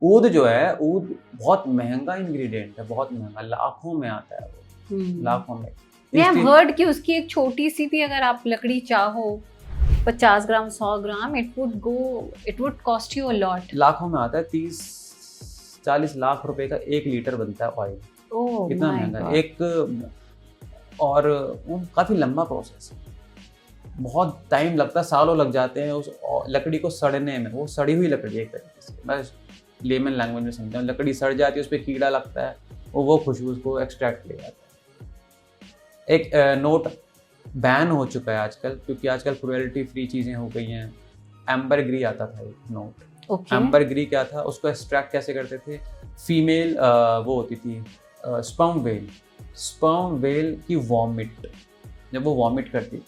ऊद जो है, ऊद बहुत महंगा इंग्रेडिएंट है, बहुत महंगा, लाखों में आता है वो, लाखों में। मैं हैव हर्ड कि उसकी एक छोटी सी भी अगर आप लकड़ी चाहो 50 gram 100 gram it would cost you a lot. लाखों में आता है, 30-40 लाख रुपए का 1 लीटर बनता है ऑयल। कितना महंगा है एक। और काफी लंबा प्रोसेस है, बहुत टाइम लगता है, सालों लग जाते हैं उस लकड़ी को सड़ने में। वो सड़ी हुई लकड़ी है एक तरीके से, मैं लेमन लैंग्वेज में समझाऊं, लकड़ी सड़ जाती है, उस पर कीड़ा लगता है, वो खुशबू उसको एक्सट्रैक्ट ले जाता है। एक नोट बैन हो चुका है आजकल, क्योंकि आजकल क्रुएल्टी फ्री चीज़ें हो गई हैं। एम्बरग्री आता था एक नोट। एम्बरग्री क्या था, उसको एक्सट्रैक्ट कैसे करते थे, फीमेल वो होती थी स्पर्म वेल की वॉमिट, जब वो वॉमिट करती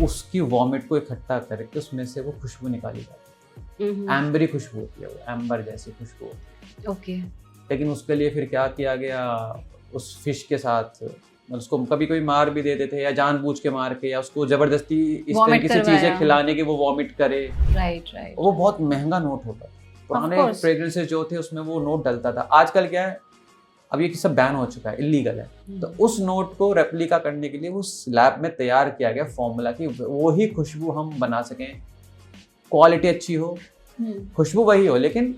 उसकी वॉमिट को इकट्ठा करके उसमें से वो खुशबू निकाली जाती है। एम्बरी खुशबू होती है, वो एम्बर जैसी खुशबू होती है। ओके। लेकिन उसके लिए फिर क्या किया गया, उस फिश के साथ उसको कभी कभी मार भी देते थे, या जानबूझ के मार के, या उसको जबरदस्ती इस तरीके से चीजें खिलाने की वो वॉमिट करे। राइट। वो बहुत महंगा नोट होता था। पुराने फ्रेग्रेंसेस जो थे उसमें वो नोट डलता था। आजकल क्या है, अब ये सब बैन हो चुका है, इलीगल है। तो उस नोट को रेप्लिका करने के लिए उस लैब में तैयार किया गया फॉर्मूला कि वही खुशबू हम बना सकें, क्वालिटी अच्छी हो, खुशबू वही हो लेकिन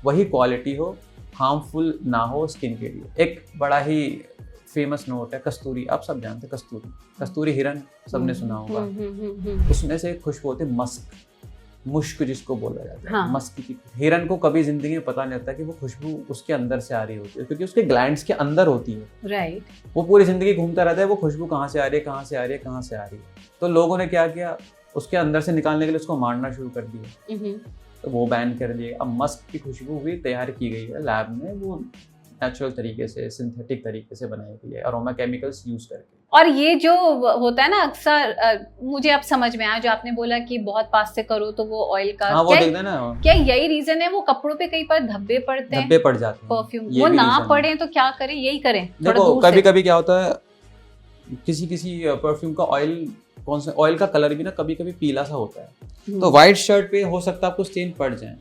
वही क्वालिटी हो, हार्मफुल ना हो स्किन के लिए। एक बड़ा ही फेमस नोट है कस्तूरी, आप सब जानते हैं कस्तूरी हिरन सबने सुना होगा। उसमें से एक खुशबू होती है मस्क, मुश्क जिसको बोला जाता है। हाँ। मस्क की हिरन को कभी जिंदगी में पता नहीं लगता कि वो खुशबू उसके अंदर से आ रही होती है, क्योंकि उसके ग्लैंड्स के अंदर होती है। राइट। वो पूरी जिंदगी घूमता रहता है, वो खुशबू कहाँ से आ रही है, कहाँ से आ रही है, कहाँ से आ रही है। तो लोगों ने क्या किया, उसके अंदर से निकालने के लिए उसको मारना शुरू कर दिया, तो वो बैन कर दिए। अब मस्क की खुशबू भी तैयार की गई है लैब में, वो नेचुरल तरीके से, सिंथेटिक तरीके से बनाई गई है, अरोमा केमिकल्स यूज करके। और ये जो होता है ना अक्सर, मुझे अब समझ में आया जो आपने बोला कि बहुत पास से करो तो वो ऑयल का, हाँ, वो देख देना, क्या यही रीजन है वो कपड़ों पे कई बार धब्बे पड़ते हैं, धब्बे पड़ जाते हैं परफ्यूम, वो ना पड़े तो क्या करें, यही करें। देखो कभी कभी क्या होता है, किसी परफ्यूम का ऑयल का कलर भी ना कभी कभी पीला सा होता है, तो व्हाइट शर्ट पे हो सकता है आपको स्टेन पड़ जाए,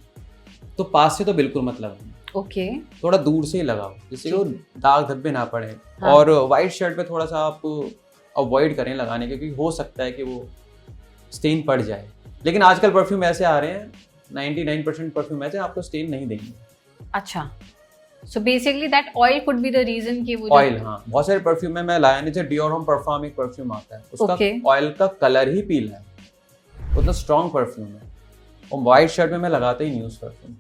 तो पास से तो बिल्कुल मत लगाओ। ओके। थोड़ा दूर से ही लगाओ, जिससे वो दाग धब्बे ना पड़े। हाँ। और व्हाइट शर्ट पे थोड़ा सा आप अवॉइड करें लगाने के, क्योंकि हो सकता है कि वो स्टेन पड़ जाए। लेकिन आजकल परफ्यूम ऐसे आ रहे हैं, 99% परफ्यूम ऐसे आपको स्टेन नहीं देंगे। अच्छा, so basically that oil could be the reason कि वो ऑयल, हाँ, बहुत सारे परफ्यूम में मैं लाया नहीं, जैसे डियोर होम परफ्यूम एक परफ्यूम आता है, उसका ऑयल का कलर ही पीला है, उतना स्ट्रॉन्ग परफ्यूम है, और व्हाइट शर्ट में मैं लगाता ही नहीं उस परफ्यूम।